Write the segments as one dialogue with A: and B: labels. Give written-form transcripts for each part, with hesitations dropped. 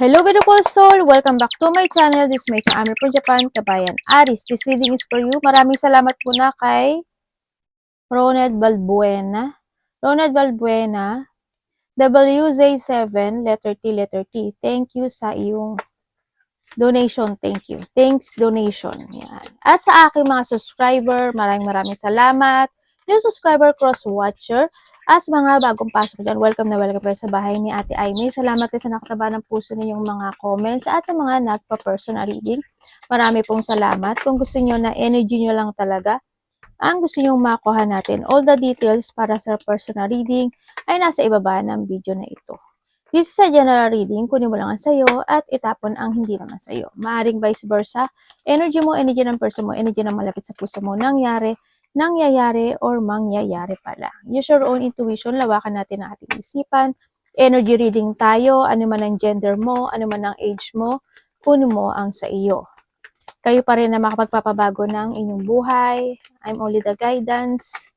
A: Hello beautiful soul! Welcome back to my channel. This is May Amir from Japan, Kabayan Aris. This reading is for you. Maraming salamat po na kay Ronald Balbuena. Ronald Balbuena, WZ7, letter T. Thank you sa iyong donation. Thank you. Thanks donation. Yan. At sa aking mga subscriber, maraming salamat. New subscriber, cross-watcher, as mga bagong pasok dyan, welcome na welcome kayo sa bahay ni Ate Aimee. Salamat din sa nakataba ng puso ninyong mga comments at sa mga nagpa-personal reading. Marami pong salamat. Kung gusto niyo na energy niyo lang talaga, ang gusto nyo makuha natin, all the details para sa personal reading ay nasa ibaba ng video na ito. This is a general reading, kunin mo lang ang sayo at itapon ang hindi naman sayo. Maaring vice versa, energy mo, energy ng person mo, energy ng malapit sa puso mo, nangyayari or mangyayari pala. Use your own intuition, lawakan natin ang ating isipan. Energy reading tayo, ano man ang gender mo, ano man ang age mo, kunin mo ang sa iyo. Kayo pa rin na makapagpapabago ng inyong buhay. I'm only the guidance.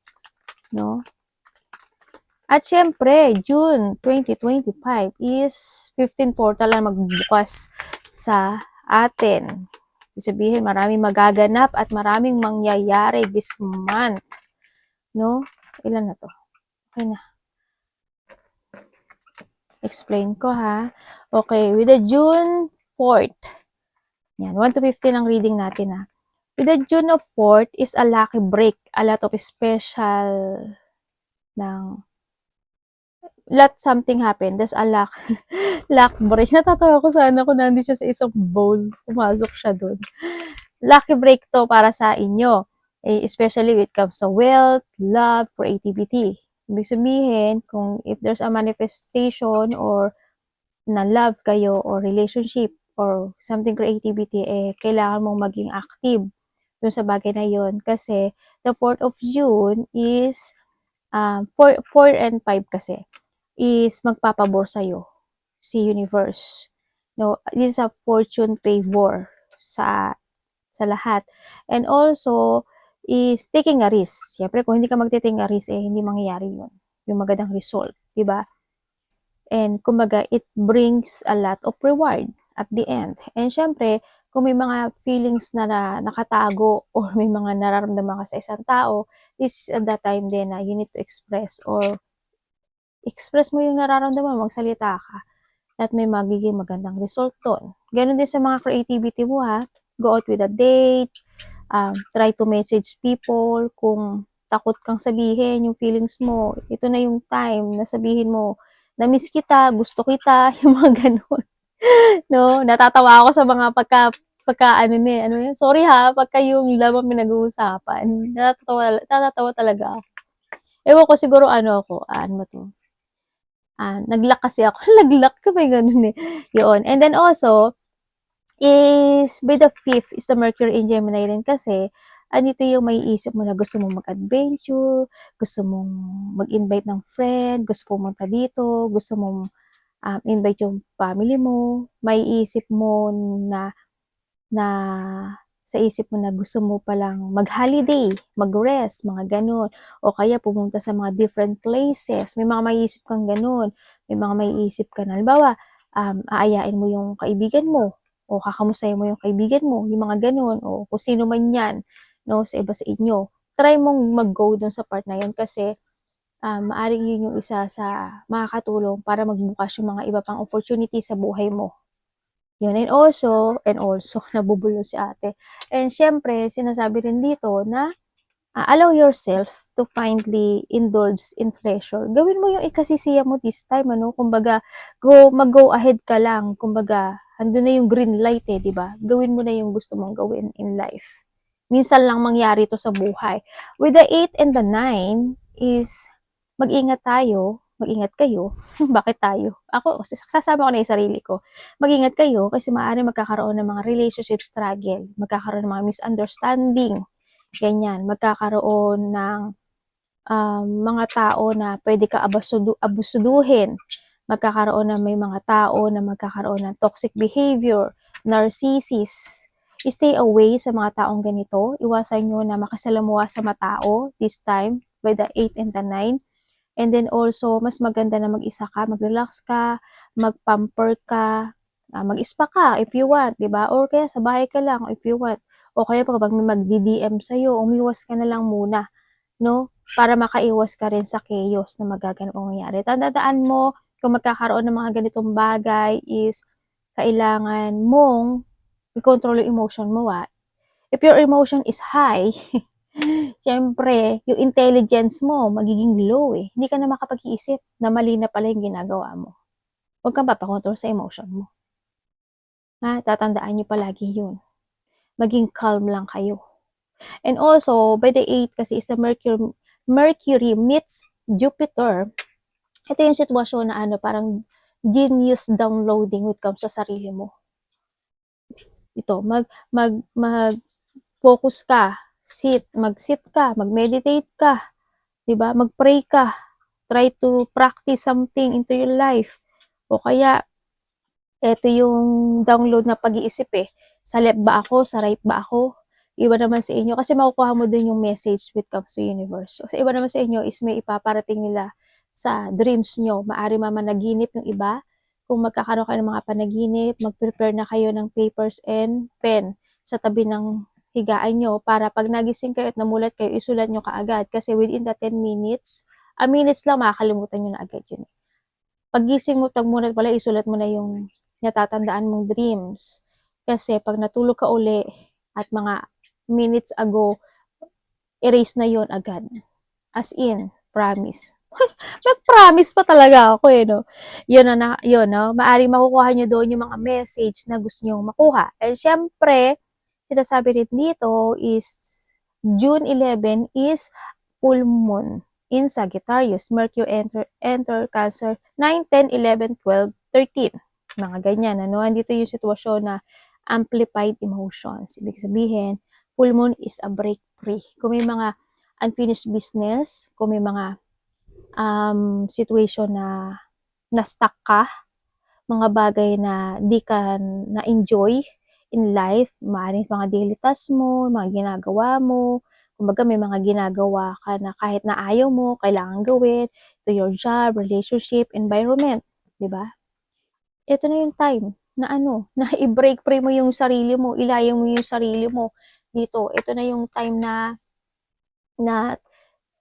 A: No? At syempre, June 2025 is 15 portal na magbukas sa atin. Sabihin, maraming magaganap at maraming mangyayari this month. No? Ilan na to? Okay na. Explain ko ha. Okay, with the June 4th. Yan, 1 to 15 ang reading natin ha. With the June of 4th is a lucky break. A lot of special let something happen. There's a luck break. Natatawa ko sana kung nandito siya sa isang bowl. Pumasok siya dun. Lucky break to para sa inyo. Especially when it comes to wealth, love, creativity. Ibig sabihin, kung if there's a manifestation or na love kayo or relationship or something creativity, kailangan mong maging active dun sa bagay na yon. Kasi the 4th of June is 4 and 5 kasi is magpapabor sa'yo si universe. No, this is a fortune favor sa lahat. And also is taking a risk. Siyempre, kung hindi ka magte-take a risk, hindi mangyayari yun. Yung magandang result, di ba? And kumbaga, it brings a lot of reward at the end. And syempre, kung may mga feelings na nakatago or may mga nararamdaman ka sa isang tao, this is at that time din na you need to express or express mo yung nararamdaman, magsalita ka, at may magiging magandang result doon. Ganon din sa mga creativity mo ha. Go out with a date, try to message people, kung takot kang sabihin yung feelings mo, ito na yung time na sabihin mo, na-miss kita, gusto kita, yung mga ganon. No, natatawa ako sa mga sorry ha, pagka yung lamang pinag-uusapan, natatawa talaga ako. Ewan ko siguro ano mo to, nag-lock kasi ako. Nag-lock ka may ganun eh. Yun. And then also, is by the 5th is the Mercury in Gemini rin kasi andito yung may isip mo na gusto mong mag-adventure, gusto mong mag-invite ng friend, gusto pumunta dito, gusto mong invite yung family mo, may isip mo na sa isip mo na gusto mo palang mag-holiday, mag-rest, mga ganun. O kaya pumunta sa mga different places. May mga maiisip kang ganun. May mga maiisip ka na, halimbawa, aayain mo yung kaibigan mo o kakamustahin mo yung kaibigan mo, yung mga ganun, o kung sino man yan, no, sa iba sa inyo. Try mong mag-go dun sa part na yun kasi maaring yun yung isa sa makakatulong para magbukas yung mga iba pang opportunity sa buhay mo. Yun, and also, nabubulo si ate. And syempre, sinasabi rin dito na allow yourself to finally indulge in pleasure. Gawin mo yung ikasisiya mo this time, kumbaga, mag-go ahead ka lang, kumbaga, andun na yung green light di ba? Gawin mo na yung gusto mong gawin in life. Minsan lang mangyari to sa buhay. With the 8 and the 9 is, mag-ingat kayo. Bakit tayo? Ako, sasama ko na yung sarili ko. Mag-ingat kayo kasi maaari magkakaroon ng mga relationship struggle, magkakaroon ng mga misunderstanding, ganyan, magkakaroon ng mga tao na pwede ka abusuduhin, magkakaroon na may mga tao na magkakaroon ng toxic behavior, narcissist. Stay away sa mga taong ganito. Iwasan nyo na makasalamuha sa mga tao this time by the 8 and the 9. And then also, mas maganda na mag-isa ka, mag-relax ka, mag-pamper ka, mag-spa ka if you want, 'di ba? Or kaya sa bahay ka lang if you want. O kaya pag may magdi-DM sa'yo, umiwas ka na lang muna, no? Para makaiwas ka rin sa chaos na magaganap o mangyari. Tandaan mo, kung magkakaroon ng mga ganitong bagay is kailangan mong i-control yung emotion mo, If your emotion is high, siyempre, yung intelligence mo magiging low, Hindi ka na makapag-iisip na mali na pala yung ginagawa mo. Huwag kang papakontrol sa emotion mo. Tatandaan nyo palagi yun. Maging calm lang kayo. And also, by the 8 kasi is the Mercury meets Jupiter. Ito yung sitwasyon na parang genius downloading when it comes sa sarili mo. Ito, mag-focus ka, mag-sit ka, mag-meditate ka, 'di ba? Mag-pray ka. Try to practice something into your life. O kaya ito yung download na pag-iisip Sa left ba ako? Sa right ba ako? Iba naman sa inyo. Kasi makukuha mo dun yung message with comes to universe. So, iba naman sa inyo is may ipaparating nila sa dreams nyo. Maari mamanaginip yung iba. Kung magkakaroon kayo ng mga panaginip, mag-prepare na kayo ng papers and pen sa tabi ng higaan nyo para pag nagising kayo at namulat kayo, isulat nyo kaagad. Kasi within the 10 minutes, minutes lang, makakalimutan nyo na agad yun. Paggising mo, tagmulat pala, isulat mo na yung natatandaan mong dreams. Kasi pag natulog ka uli at mga minutes ago, erase na yon agad. As in, promise. Nag-promise pa talaga ako no. Yun no. Maaring makukuha nyo doon yung mga message na gusto nyo makuha. And syempre, sinasabi rin dito is June 11 is full moon in Sagittarius. Mercury enter Cancer 9, 10, 11, 12, 13. Mga ganyan. Andito yung sitwasyon na amplified emotions. Ibig sabihin, full moon is a break free. Kung may mga unfinished business, kung may mga situation na stuck ka, mga bagay na di ka na-enjoy in life, maaaring mga daily tasks mo, mga ginagawa mo, kumbaga may mga ginagawa ka na kahit na ayaw mo, kailangan gawin, to your job, relationship, environment, di ba? Ito na yung time na na i-break free mo yung sarili mo, ilayang mo yung sarili mo dito. Ito na yung time na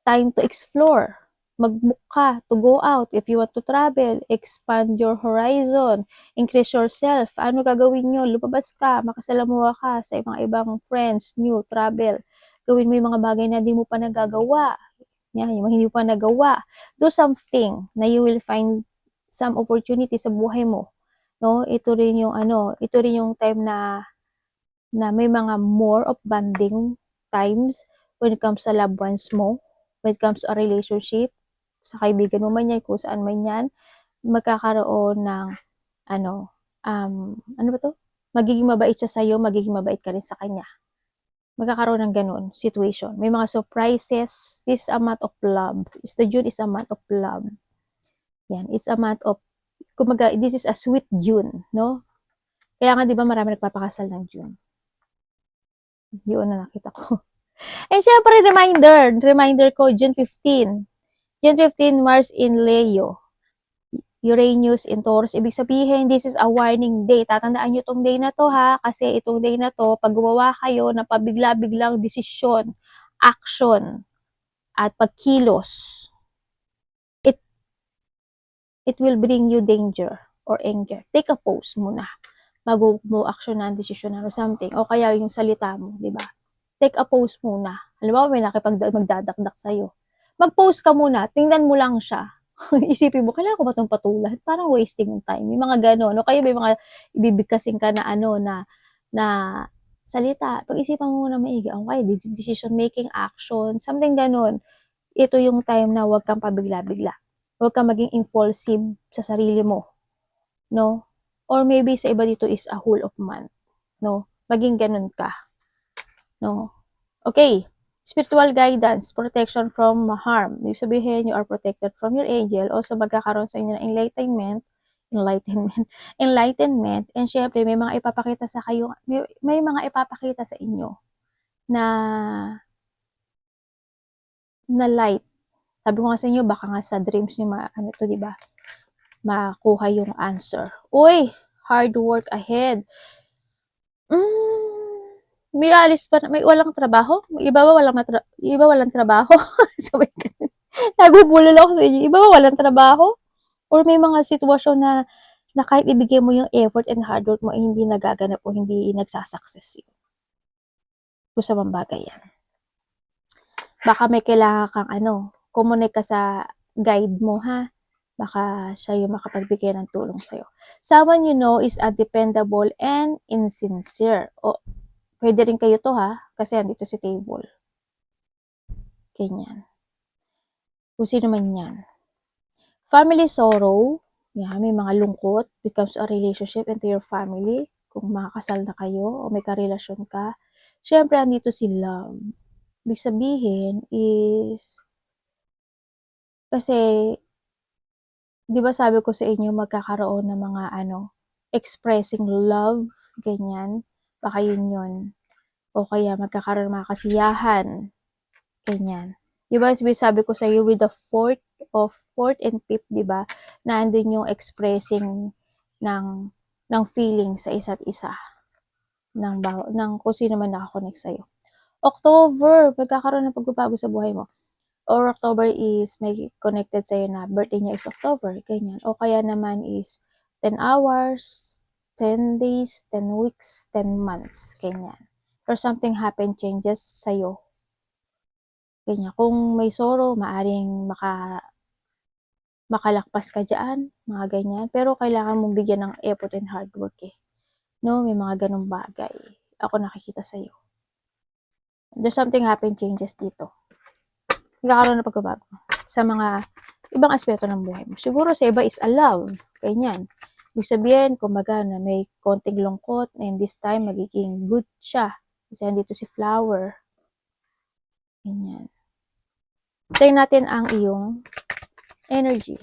A: time to explore. Mag-book ka to go out. If you want to travel, expand your horizon, increase yourself. Ano gagawin nyo? Lumabas ka, makasalamuha ka sa mga ibang friends, new, travel. Gawin mo yung mga bagay na di mo pa nagagawa. Yan, yung hindi mo pa nagawa. Do something na you will find some opportunity sa buhay mo. No? Ito rin yung time na may mga more of bonding times when it comes sa loved ones mo, when it comes to a relationship, sa kaibigan mo man yan, kung saan man yan, magkakaroon ng, ano ba to? Magiging mabait siya sa'yo, magiging mabait ka rin sa kanya. Magkakaroon ng ganun situation. May mga surprises. This is a month of love. June is a month of love. Yan, it's a month of, kumaga, this is a sweet June, no? Kaya nga, di ba, marami nagpapakasal ng June. Yun na nakita ko. And syempre, reminder ko, June 15. June 15, Mars in Leo. Uranus in Taurus. Ibig sabihin, this is a warning day. Tatandaan nyo itong day na to kasi itong day na to, pag gumawa kayo ng pabigla-biglang desisyon, action, at pagkilos, it will bring you danger or anger. Take a pause muna. Bago mo action na, desisyon or something. O kaya yung salita mo, di ba? Take a pause muna. Halimbawa, may magdadakdak sa'yo. Mag-pause ka muna, tingnan mo lang siya. Isipin mo, kailangan ko ba itong patulan? Parang wasting ng time. May mga gano'n. No? Kaya may mga ibibigkasin ka na na salita. Pag-isipan mo muna maigi. Okay, decision making, action, something gano'n. Ito yung time na huwag kang pabigla-bigla. Huwag kang maging impulsive sa sarili mo. No? Or maybe sa iba dito is a whole of month. No? Maging ganun ka. No? Okay. Spiritual guidance, protection from harm. Ibig sabihin, you are protected from your angel. Also, magkakaroon sa inyo ng enlightenment. And syempre, may mga ipapakita sa kayo, may mga ipapakita sa inyo na light. Sabi ko nga sa inyo, baka nga sa dreams nyo, diba? Makuha yung answer. Uy, hard work ahead. May alis pa, may walang trabaho? May iba ba walang trabaho? Sabay ganun. Nabubulol ako sa inyo. Iba ba walang trabaho? Or may mga sitwasyon na kahit ibigay mo yung effort and hard work mo ay hindi nagaganap o hindi nagsasucess yun. Kung sa bagay yan. Baka may kailangan kang kumunik ka sa guide mo ha. Baka siya yung makapagbigay ng tulong sa'yo. Someone you know is undependable and insincere. O, pwede rin kayo to ha, kasi andito si table. Ganyan. Kung sino man yan. Family sorrow. Yan, may mga lungkot becomes a relationship into your family. Kung makakasal na kayo o may karelasyon ka. Siyempre, andito si love. Ibig sabihin is, kasi, di ba sabi ko sa inyo, magkakaroon ng mga expressing love, ganyan. Baka yun. O kaya magkakaroon ng mga kasiyahan, ganyan. Di ba sabi ko sa iyo, with the fourth and fifth, di ba, na andun yung expressing ng feeling sa isa't isa, ng kung sino man nakakonect sa iyo. October, magkakaroon ng pagbabago sa buhay mo. Or October is may connected sa'yo na birthday niya is October, ganyan. O kaya naman is 10 hours, 10 days, 10 weeks, 10 months, ganyan. Or something happen, changes sa'yo. Ganyan. Kung may sorrow, maaring makalakpas ka dyan, mga ganyan. Pero kailangan mong bigyan ng effort and hard work eh. No, may mga ganong bagay. Ako nakikita sa'yo. There's something happen, changes dito. Nagkakaroon na pagbabago sa mga ibang aspeto ng buhay mo. Siguro sa iba is a love, ganyan. Ibig sabihin, kumbaga na may konting lungkot and this time magiging good siya. Kasi andito si flower. Ganyan. Tingnan natin ang iyong energy.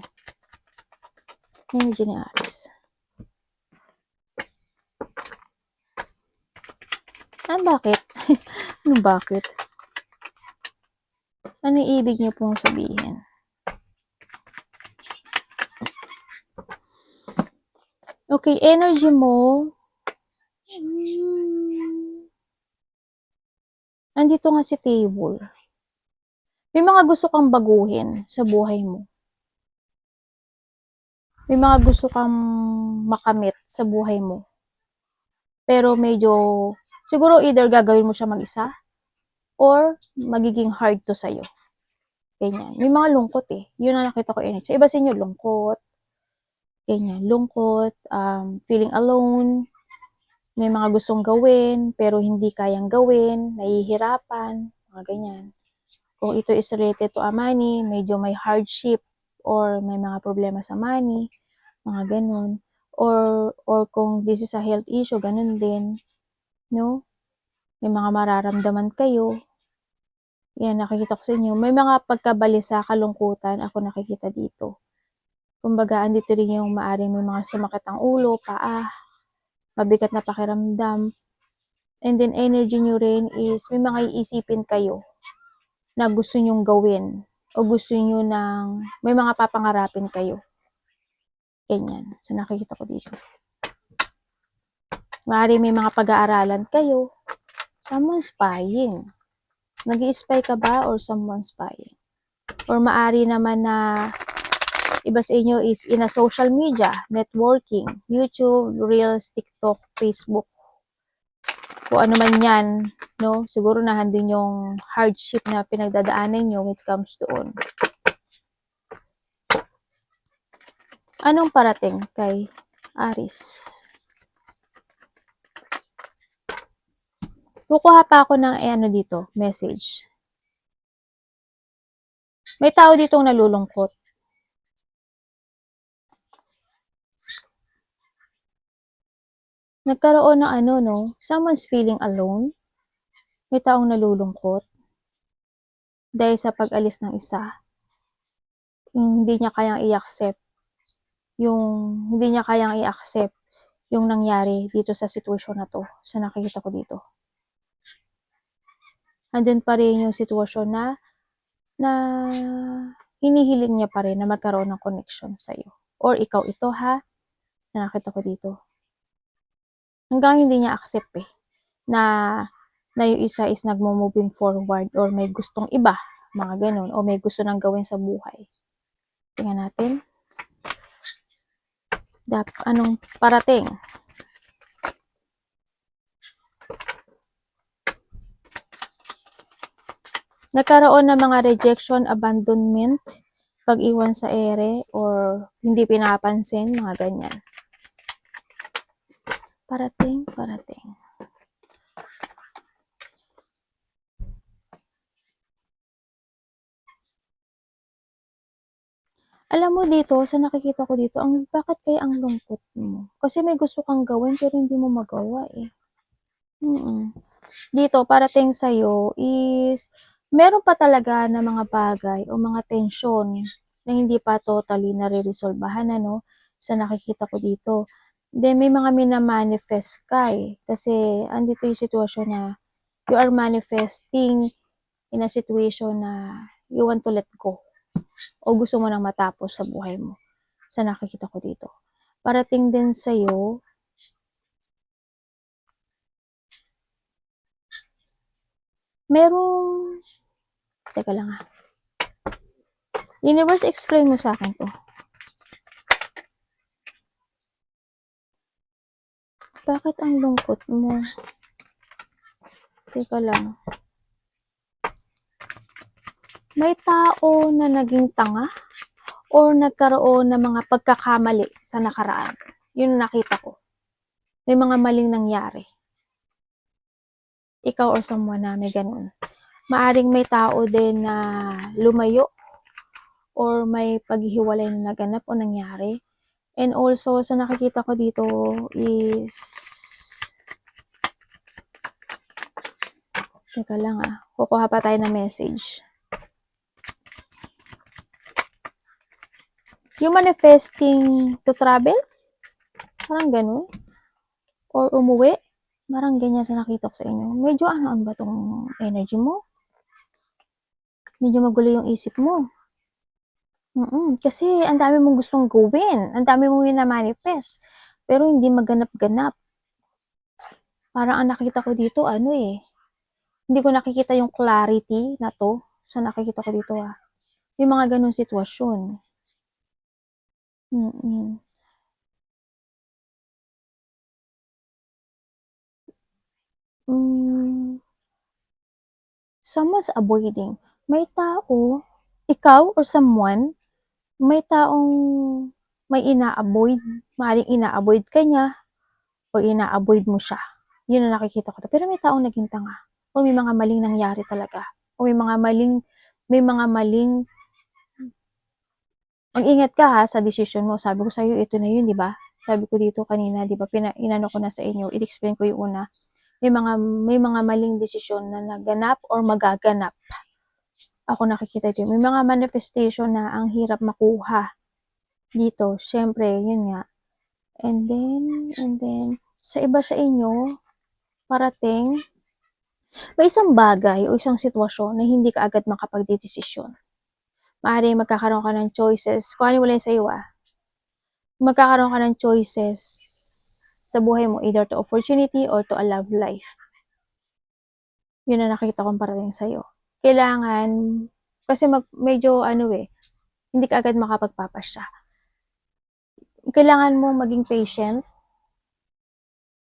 A: Energy ni Aries. Bakit? Bakit? Ano ibig niyo pong sabihin? Okay, energy mo. Andito nga si table. May mga gusto kang baguhin sa buhay mo. May mga gusto kang makamit sa buhay mo. Pero medyo, siguro either gagawin mo siya mag-isa or magiging hard to sa'yo. Ganyan. May mga lungkot eh. Yun ang nakita ko energy. Sa iba sa inyo, lungkot. Ganyan. Lungkot, feeling alone. May mga gustong gawin, pero hindi kayang gawin. Nahihirapan. Mga ganyan. Kung ito is related to a money, medyo may hardship or may mga problema sa money. Mga ganun. Or kung this is a health issue, ganun din. No? May mga mararamdaman kayo. Yan, nakikita ko sa inyo. May mga pagkabalisa, kalungkutan, ako nakikita dito. Kumbaga, andito rin yung maaring may mga sumakit ang ulo, paa, mabigat na pakiramdam. And then, energy nyo rin is, may mga iisipin kayo na gusto nyong gawin. O gusto nyo may mga papangarapin kayo. Ganyan. So, nakikita ko dito. Maaring may mga pag-aaralan kayo. Someone's spying. Nag-i-spy ka ba or someone's spying? Or maari naman na iba sa inyo is in a social media, networking, YouTube, Reels, TikTok, Facebook. Kung ano man yan, no? Siguro nahandun yung hardship na pinagdadaanan nyo when it comes doon. Anong parating kay Aries? Kukuha pa ako ng dito, message. May tao ditong nalulungkot. Nagkaroon ng someone's feeling alone. May taong nalulungkot dahil sa pag-alis ng isa. Hindi niya kayang i-accept yung nangyari dito sa sitwasyon na to. Sa nakikita ko dito. Andun pa rin yung sitwasyon na hinihiling niya pa rin na magkaroon ng connection sa'yo. Or ikaw ito ha, sa nakita ko dito. Hanggang hindi niya accept na yung isa is nagmo-moving forward or may gustong iba, mga ganun, o may gusto nang gawin sa buhay. Tingnan natin. Anong parating? Nagkaroon ng mga rejection, abandonment, pag-iwan sa ere, or hindi pinapansin, mga ganyan. Parating. Alam mo dito, sa nakikita ko dito, bakit kaya ang lungkot mo? Kasi may gusto kang gawin pero hindi mo magawa eh. Dito, parating sa'yo is, meron pa talaga na mga bagay o mga tensyon na hindi pa totally nare-resolbahan, ano, sa nakikita ko dito. Then, may mga minamanifest ka kasi andito yung sitwasyon na you are manifesting in a situation na you want to let go o gusto mo nang matapos sa buhay mo sa nakikita ko dito. Parating din sa'yo, merong, teka lang Universe, explain mo sa akin to. Bakit ang lungkot mo? Teka lang. May tao na naging tanga or nagkaroon ng mga pagkakamali sa nakaraan. Yun nakita ko. May mga maling nangyari. Ikaw or someone na may ganun. Maaring may tao din na lumayo or may paghihiwalay na naganap o nangyari. And also, sa nakikita ko dito is, teka lang kukuha pa tayo ng message. Yung manifesting to travel, parang ganun. Or umuwi, parang ganyan sa nakita ko sa inyo. Medyo ano ba tong energy mo? Medyo magulo yung isip mo. Kasi ang dami mong gustong gawin. Ang dami mong na-manifest. Pero hindi maganap-ganap. Parang ang nakita ko dito, hindi ko nakikita yung clarity na to sa nakikita ko dito Yung mga ganun sitwasyon. Someone's avoiding. May tao, ikaw or someone, may taong may ina-avoid. Maaaring ina-avoid ka niya o ina-avoid mo siya. Yun ang nakikita ko. Pero may taong naging tanga. O may mga maling nangyari talaga. O may mga maling, ang ingat ka sa decision mo. Sabi ko sa'yo, ito na yun, di ba? Sabi ko dito kanina, di ba, inano ko na sa inyo, i-explain ko yung una. May mga maling desisyon na naganap or magaganap. Ako nakikita ito. May mga manifestation na ang hirap makuha dito. Syempre, yun nga. And then, sa iba sa inyo, parating, may isang bagay o isang sitwasyon na hindi ka agad makapagdedesisyon. Maaari magkakaroon ka ng choices. Kung ano wala sa iyo magkakaroon ka ng choices sa buhay mo, either to opportunity or to a love life. Yun na nakita kong parating sa'yo. Kailangan, kasi medyo hindi ka agad makapagpapasya. Kailangan mo maging patient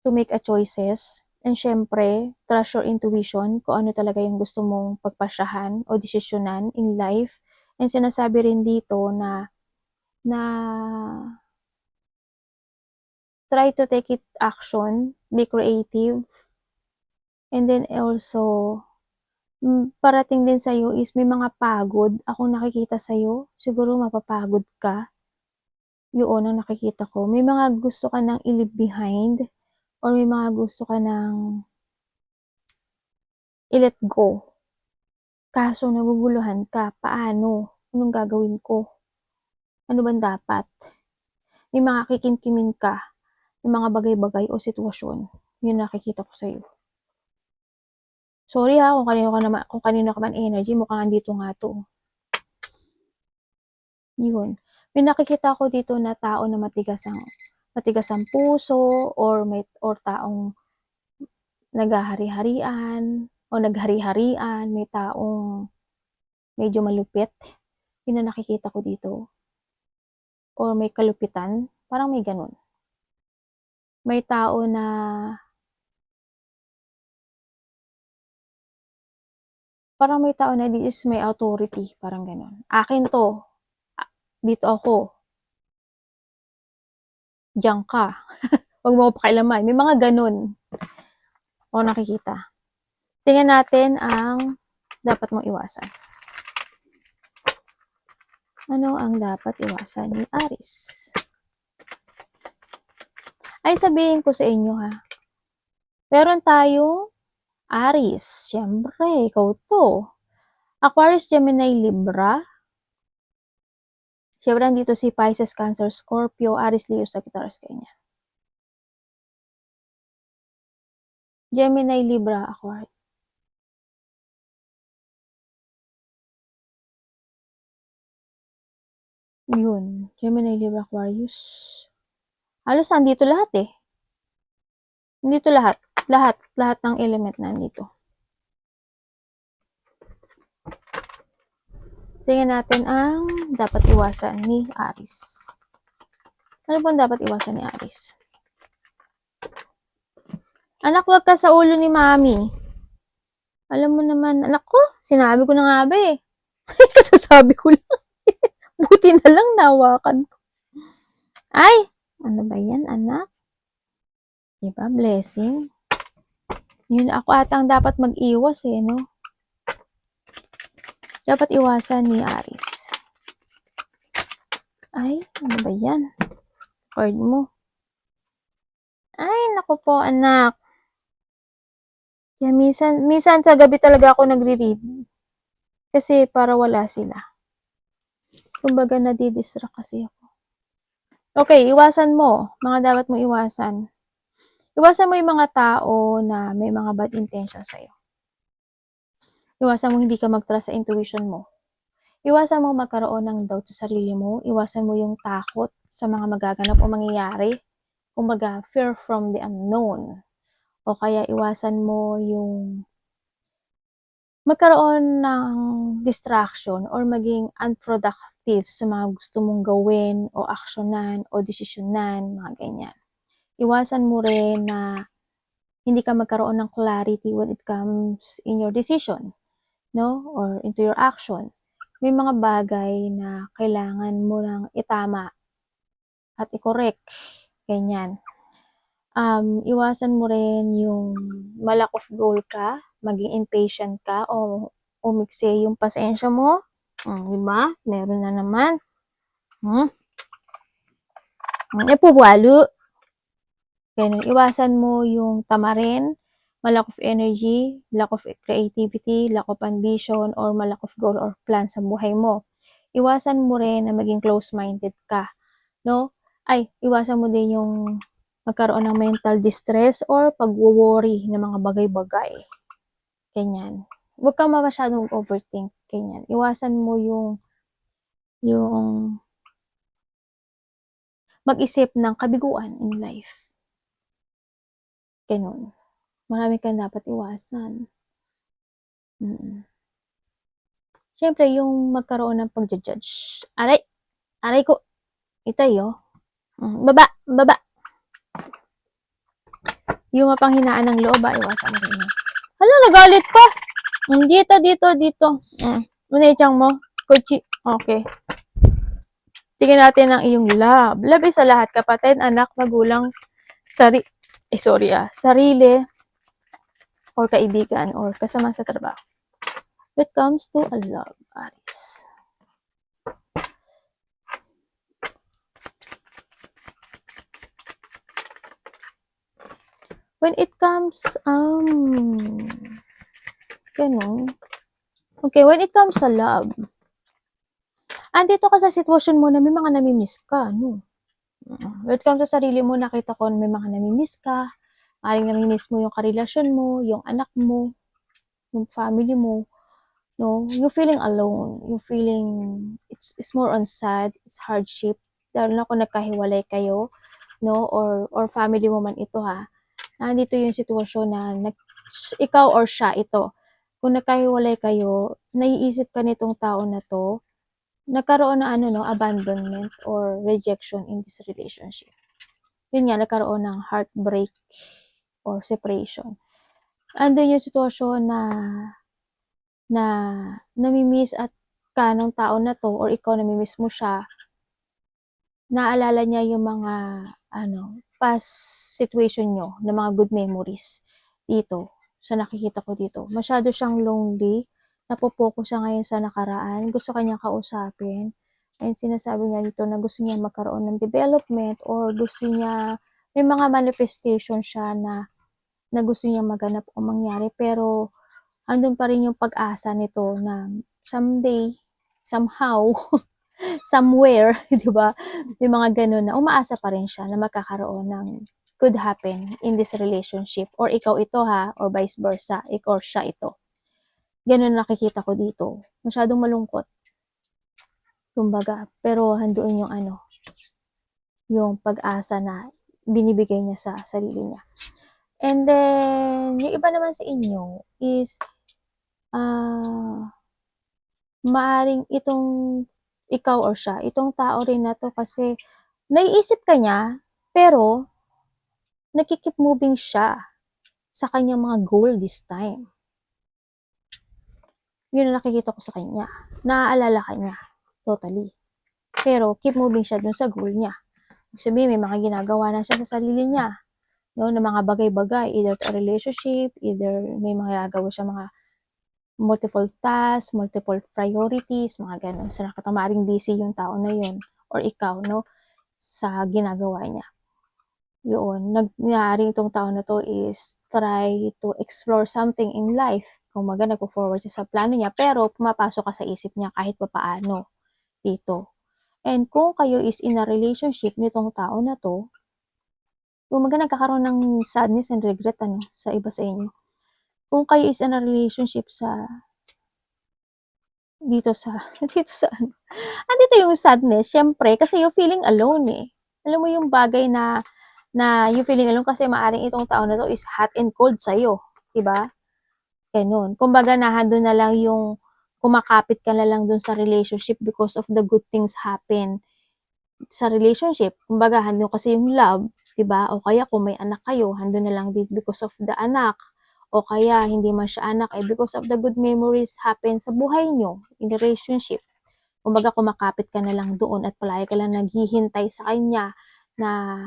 A: to make a choices. And syempre, trust your intuition kung ano talaga yung gusto mong pagpasyahan o desisyonan in life. And sinasabi rin dito na try to take it action, be creative. And then also, parating din sa'yo is may mga pagod akong nakikita sa'yo. Siguro mapapagod ka. Yun ang nakikita ko. May mga gusto ka nang i-leave behind or may mga gusto ka nang i-let go. Kaso naguguluhan ka. Paano? Anong gagawin ko? Ano bang dapat? May mga kikimkimin ka. May mga bagay-bagay o sitwasyon. Yun nakikita ko sa'yo. Sorry kung kanino ka man energy, mukhang andito nga to. Yun. May nakikita ko dito na tao na matigas ang matigas ang puso, or taong naghahari-harian, o naghari-harian, may taong medyo malupit, yun ang nakikita ko dito. Or may kalupitan, parang may ganun. May tao na this is my authority, parang ganun. Akin to, dito ako, diyan ka, huwag mo ko pakialaman. May mga ganun o nakikita. Tingnan natin ang dapat mong iwasan. Ano ang dapat iwasan ni Aries? Ay, sabihin ko sa inyo ha. Meron tayong Aries. Siyempre, ikaw to. Aquarius, Gemini, Libra. Siyempre, dito si Pisces, Cancer, Scorpio, Aries, Leo, Sagittarius, kanya. Gemini, Libra, Aquarius. Yun. Gemini, Libra, Aquarius. Halos nandito lahat eh. Nandito lahat. Lahat ng element nandito. Tingnan natin ang dapat iwasan ni Aries. Ano bang dapat iwasan ni Aries? Anak, wag ka sa ulo ni Mami. Alam mo naman, anak ko, sinabi ko na nga ba eh. Kasasabi ko lang. Buti na lang nawakan ko. Ay, ano ba yan, anak? Diba, blessing? Yun, ako atang dapat mag-iwas eh, no? Dapat iwasan ni Aries. Ay, ano ba yan? Card mo. Ay, naku po, anak. Kaya minsan sa gabi talaga ako nagre-read. Kasi para wala sila. Kumbaga, nadidistract kasi ako. Okay, iwasan mo. Mga dapat mo iwasan. Iwasan mo yung mga tao na may mga bad intentions sa'yo. Iwasan mo hindi ka mag-trust sa intuition mo. Iwasan mo magkaroon ng doubt sa sarili mo. Iwasan mo yung takot sa mga magaganap o mangyayari. Kumbaga, fear from the unknown. O kaya iwasan mo yung magkaroon ng distraction or maging unproductive sa mga gusto mong gawin o aksyonan o desisyonan, mga ganyan. Iwasan mo rin na hindi ka magkaroon ng clarity when it comes in your decision, no? Or into your action. May mga bagay na kailangan mo nang itama at i-correct. Ganyan. Iwasan mo rin yung malack of goal ka, maging impatient ka, o umikse yung pasensya mo. Diba? Meron na naman. Puwalo. Ganun. Iwasan mo yung tamarin, lack of energy, lack of creativity, lack of ambition, or lack of goal or plan sa buhay mo. Iwasan mo rin na maging close-minded ka, no? Ay, iwasan mo din yung magkaroon ng mental distress or pag-worry ng mga bagay-bagay. Ganyan. Huwag ka masyadong overthink. Ganyan. Iwasan mo yung mag-isip ng kabiguan in life. Ganun. Marami kang dapat iwasan. Siyempre, yung magkaroon ng pag-judge. Aray ko. Itay, oh. Baba. Yung mapanghinaan ng loob, iwasan mo rin. Hala, nagalit pa. Dito. Munechang mo. Kochi. Okay. Tingnan natin ang iyong love. Love is sa lahat, kapatid, anak, magulang, sarili, or kaibigan, or kasama sa trabaho. When it comes to a love, Aries. When it comes, ganun. Okay, when it comes sa love, andito ka sa sitwasyon mo na may mga namimiss ka, no? When it comes sa sarili mo, nakita ko na may mga namimiss ka, maaaring namimiss mo yung karelasyon mo, yung anak mo, yung family mo, no? You're feeling alone. You're feeling, it's more on sad, it's hardship. Dahil na kung nagkahiwalay kayo, no, or family mo man ito ha, nandito yung sitwasyon na ikaw or siya ito, kung nagkahiwalay kayo, naiisip ka nitong tao na to, nagkaroon ng ano no, abandonment or rejection in this relationship. Yun nga, nagkaroon ng heartbreak or separation. Andun yung sitwasyon na namimiss at ka ng tao na to or ikaw namimiss mo siya, naalala niya yung mga past situation nyo na mga good memories dito sa nakikita ko dito. Masyado siyang lonely, napopokus siya ngayon sa nakaraan, gusto kanyang kausapin, and sinasabi niya dito na gusto niya magkaroon ng development or gusto niya, may mga manifestation siya na gusto niya maganap o mangyari, pero andun pa rin yung pag-asa nito na someday, somehow, somewhere, di ba? Yung mga ganun na umaasa pa rin siya na magkakaroon ng could happen in this relationship. Or ikaw ito ha, or vice versa, ikaw or siya ito. Ganun nakikita ko dito. Masyadong malungkot. Kumbaga, pero handoon yung yung pag-asa na binibigay niya sa sarili niya. And then, yung iba naman sa inyo is, maaring itong ikaw or siya, itong tao rin na to kasi naiisip ka niya, pero nakikip moving siya sa kanyang mga goal this time. Yun ang nakikita ko sa kanya. Naaalala ka niya. Totally. Pero keep moving siya dun sa goal niya. Ibig sabihin, may mga ginagawa na siya sa sarili niya. No, na mga bagay-bagay. Either to a relationship, either may mga gagawa siya mga multiple tasks, multiple priorities, mga ganun. So, nakatamaring busy yung tao na yun. Or ikaw, no? Sa ginagawa niya. Yun, nangyari itong tao na to is try to explore something in life. Kung maga, nagpo-forward siya sa plano niya, pero pumapasok ka sa isip niya kahit pa paano dito. And kung kayo is in a relationship nitong tao na to, kung maga, nagkakaroon ng sadness and regret sa iba sa inyo. Kung kayo is in a relationship dito sa andito yung sadness, syempre, kasi you feeling alone eh. Alam mo yung bagay na you feeling alone kasi maaring itong tao na to is hot and cold sa'yo. Diba? Ganun. Kumbaga, nahando na lang yung kumakapit ka na lang dun sa relationship because of the good things happen sa relationship. Kumbaga, hando kasi yung love, diba? O kaya kung may anak kayo, hando na lang din because of the anak. O kaya, hindi man siya anak, because of the good memories happen sa buhay nyo in the relationship. Kumbaga, kumakapit ka na lang doon at palagi ka lang naghihintay sa kanya na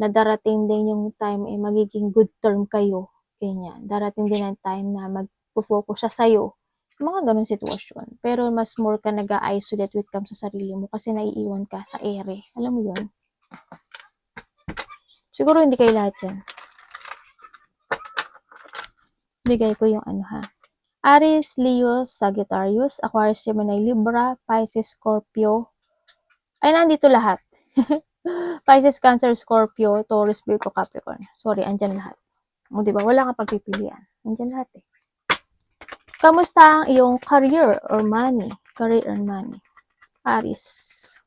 A: darating din yung time magiging good term kayo. Ganyan. Darating din ang time na mag-focus siya sa'yo. Mga ganun sitwasyon. Pero mas more ka nag-isolate with come sa sarili mo kasi naiiwan ka sa ere. Alam mo yun? Siguro hindi kayo lahat yan. Bigay ko yung Aries, Leo, Sagittarius, Aquarius, Gemini, Libra, Pisces, Scorpio. Ay, nandito lahat. Pisces, Cancer, Scorpio, Taurus, Virgo, Capricorn. Sorry, andyan lahat. O, diba? Wala kang pagpipilian. Andyan lahat eh. Kamusta ang iyong career or money? Career and money. Aries.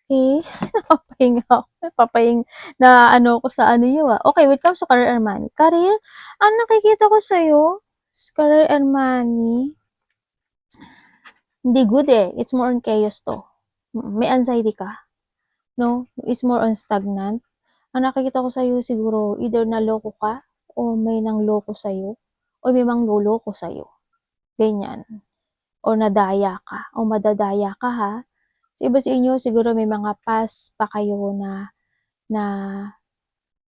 A: Okay. Napapahinga ako. Na ko sa nyo Okay, when it comes to career and money. Career, ang nakikita ko sa'yo, career and money, hindi good eh. It's more on chaos to. May anxiety ka. No? It's more on stagnant. Ang nakikita ko sa'yo siguro, either naloko ka, o may nangloko sa'yo, o may mangloloko sa'yo. Ganyan. O nadaya ka, o madadaya ka ha. Sa iba sa inyo, siguro may mga past pa kayo na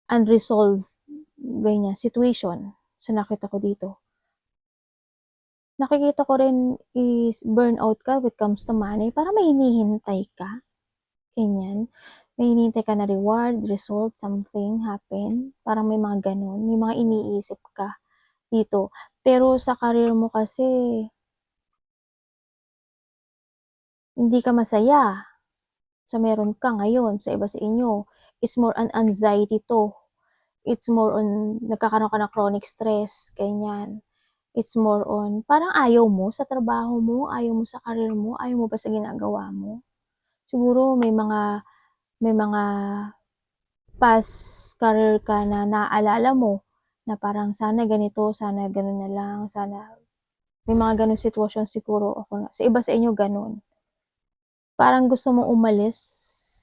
A: unresolved ganyan situation. So, nakita ko dito. Nakikita ko rin is burnout ka when it comes to money. Para may hinihintay ka. Ganyan. May hinihintay ka na reward, result, something happen. Parang may mga ganun. May mga iniisip ka dito. Pero sa career mo kasi, hindi ka masaya sa meron ka ngayon sa iba sa inyo. It's more on anxiety 'to. It's more on nagkakaroon ka ng chronic stress, ganyan. It's more on parang ayaw mo sa trabaho mo, ayaw mo sa career mo, ayaw mo ba sa ginagawa mo? Siguro may mga past career ka na naaalala mo na parang sana ganito, sana gano'n na lang, sana may mga gano'ng sitwasyon siguro ako sa iba sa inyo gano'n. Parang gusto mong umalis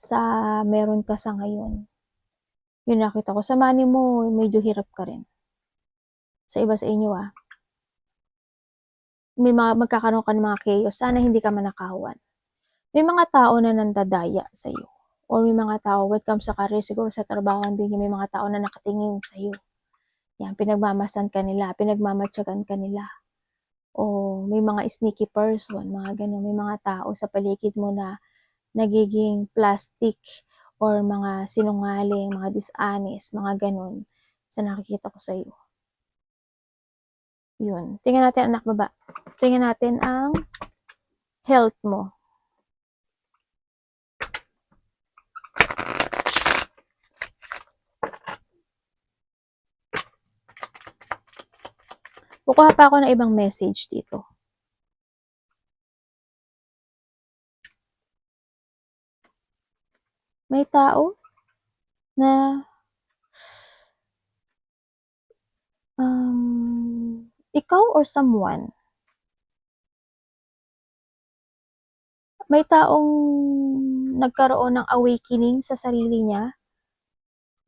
A: sa meron ka sa ngayon. Yun nakita ko. Sa money mo, medyo hirap ka rin. Sa iba sa inyo, may mga magkakaroon ka ng mga chaos. Sana hindi ka manakawan. May mga tao na nandadaya sa'yo. Or may mga tao, when it comes sa career, siguro sa trabaho din, may mga tao na nakatingin sa'yo. Yan, pinagmamasan ka nila, pinagmamatyagan ka nila. O may mga sneaky person, mga gano'n. May mga tao sa paligid mo na nagiging plastic or mga sinungaling, mga dishonest, mga gano'n sa nakikita ko sa'yo. Yun. Tingnan natin anak baba. Tingnan natin ang health mo. Kukuha pa ako ng ibang message dito. May tao na ikaw or someone, may taong nagkaroon ng awakening sa sarili niya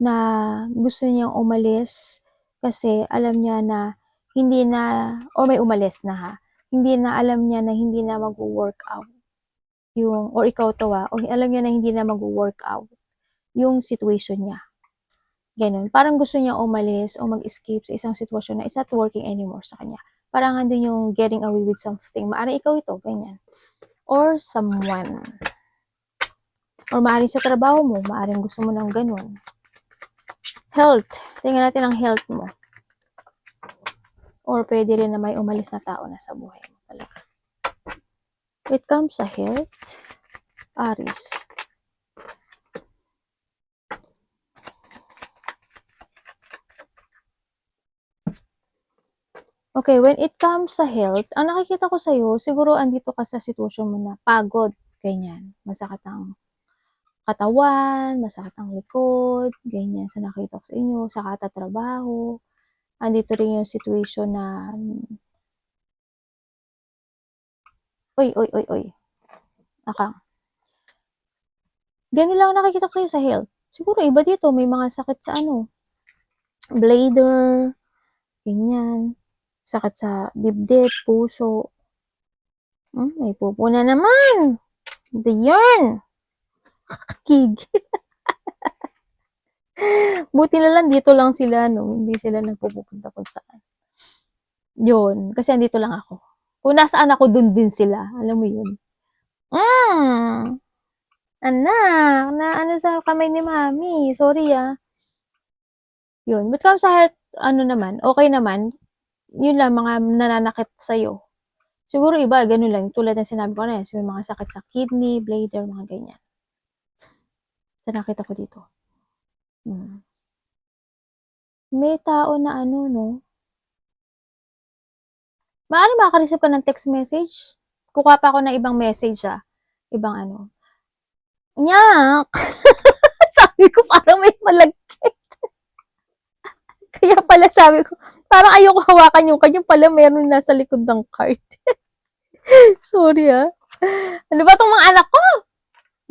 A: na gusto niyang umalis kasi alam niya na hindi na, o may umalis na ha, hindi na alam niya na hindi na mag-work out yung, or ikaw to o alam niya na hindi na mag-work out yung situation niya. Ganun. Parang gusto niya umalis o mag-escape sa isang sitwasyon na it's not working anymore sa kanya. Parang andun yung getting away with something. Maaaring ikaw ito, ganyan. Or someone. Or maaaring sa trabaho mo, maaaring gusto mo ng ganun. Health. Tingnan natin ang health mo. Or pwede rin na may umalis na tao na sa buhay mo talaga. It comes sa health. Aries. Okay, when it comes sa health, ang nakikita ko sa'yo, siguro andito ka sa sitwasyon mo na pagod, ganyan. Masakit ang katawan, masakit ang likod, ganyan sa nakita ko sa inyo, sa katatrabaho. Andito rin yung situation na, oy. Akang. Ganun lang nakikita ko sa'yo sa health. Siguro iba dito, may mga sakit sa bladder, ganyan. Sakit sa dibdib, puso. May pupo na naman. Ito yan. Kakig. Buti na lang dito lang sila, no? Hindi sila nagpupunta kung saan. Yun. Kasi andito lang ako. Kung nasaan ako, dun din sila. Alam mo yun. Anak, na ano sa kamay ni mami. Sorry Yun. But come sa health, naman, okay naman. Yun lang, mga nananakit sa'yo. Siguro iba, ganun lang. Tulad ng sinabi ko na yan, may mga sakit sa kidney, bladder, mga ganyan. Sa nakita ko dito. May tao na no? Maaaring makaka-receive ka ng text message. Kukuha pa ako ng ibang message Ibang Nyak! Sabi ko parang may malagkit. Kaya pala sabi ko, parang ayoko hawakan yung kanya pala meron nasa likod ng card. Sorry Ano ba tong mga anak ko?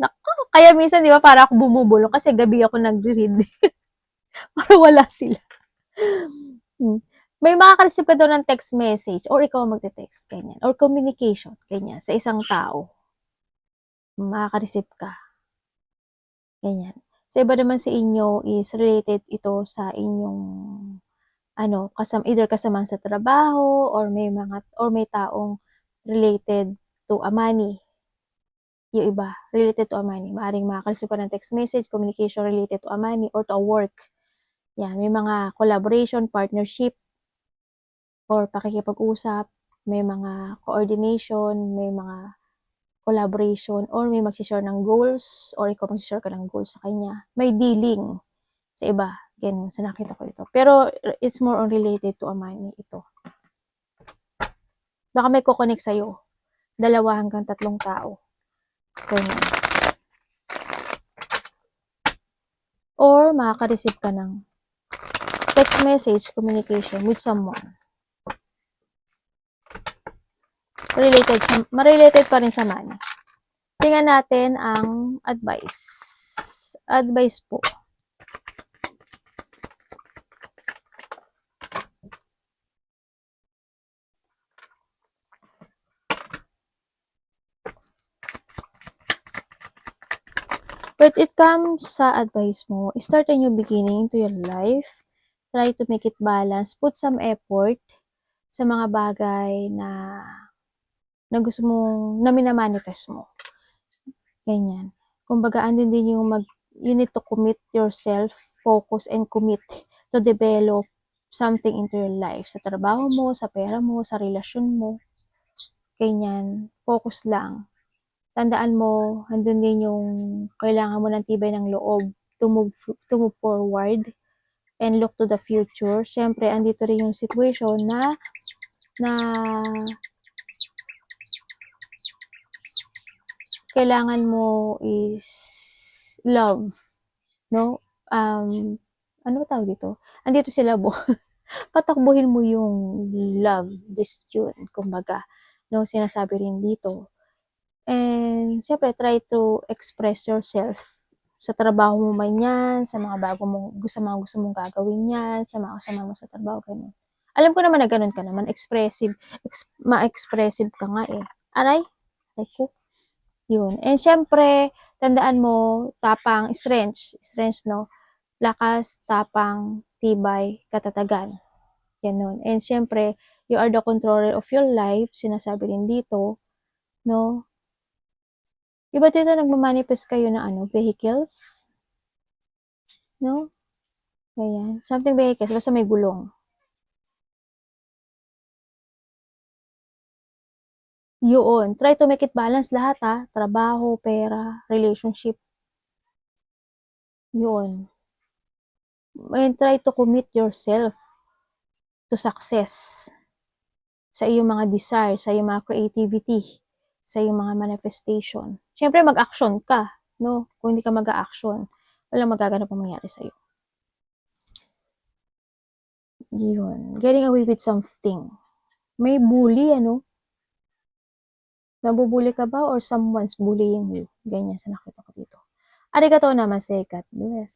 A: Nako, kaya minsan di ba para ako bumubulong kasi gabi ako nagre-read. Para wala sila. May makaka-receive ka daw ng text message or ikaw magte-text, ganyan. Or communication, ganyan, sa isang tao. Makaka-receive ka. Ganyan. Sa iba naman sa inyo is related ito sa inyong either kasama sa trabaho or may taong related to a money. Yung iba, related to a money. Maaring makaka-receive ka ng text message, communication related to a money or to a work. Yan, may mga collaboration, partnership, or pakikipag-usap, may mga coordination, may mga collaboration, or may magsishare ng goals, or ikaw magsishare ka ng goals sa kanya. May dealing sa iba. Ganun, sa nakita ko ito. Pero it's more on related to a money ito. Baka may kukonek sa'yo. 2 hanggang 3 tao. Ganun. Or makaka-receive ka ng text message communication with someone. Related pa rin sa money. Tingnan natin ang advice. Advice po. When it comes sa advice mo, start a new beginning to your life. Try to make it balance. Put some effort sa mga bagay na gusto mong, na minamanifest mo. Ganyan. Kumbaga, andun din yung you need to commit yourself, focus, and commit to develop something into your life. Sa trabaho mo, sa pera mo, sa relasyon mo. Ganyan. Focus lang. Tandaan mo, andun din yung kailangan mo ng tibay ng loob to move forward and look to the future. Siyempre, andito rin yung situation na kailangan mo is love, no? Ano ba tawag dito? Andito si love. Patakbuhin mo yung love, this tune, kumbaga. No, sinasabi rin dito. And, syempre, try to express yourself sa trabaho mo man yan, sa mga gusto mong gagawin yan, sa mga kasama mo sa trabaho, ganun. Alam ko naman na ganun ka naman, ma-expressive ka nga eh. Aray ko. Yun. And syempre, tandaan mo, tapang, strength, no? Lakas, tapang, tibay, katatagan. Ganun. And syempre, you are the controller of your life, sinasabi rin dito, no? Iba dito nagmamanifest kayo ng vehicles? No? Ayan. Something vehicles, basta may gulong. Yun. Try to make it balance lahat trabaho, pera, relationship. Yun. And try to commit yourself to success sa iyong mga desire, sa iyong mga creativity, sa iyong mga manifestation. Siyempre, mag-action ka, no? Kung hindi ka mag-action, walang magaganap ang mangyari sa'yo. Yun. Getting away with something. May bully, Nabubuli ka ba or someone's bullying you? Ganyan sa nakita ko dito. Arigatou namaste. God bless.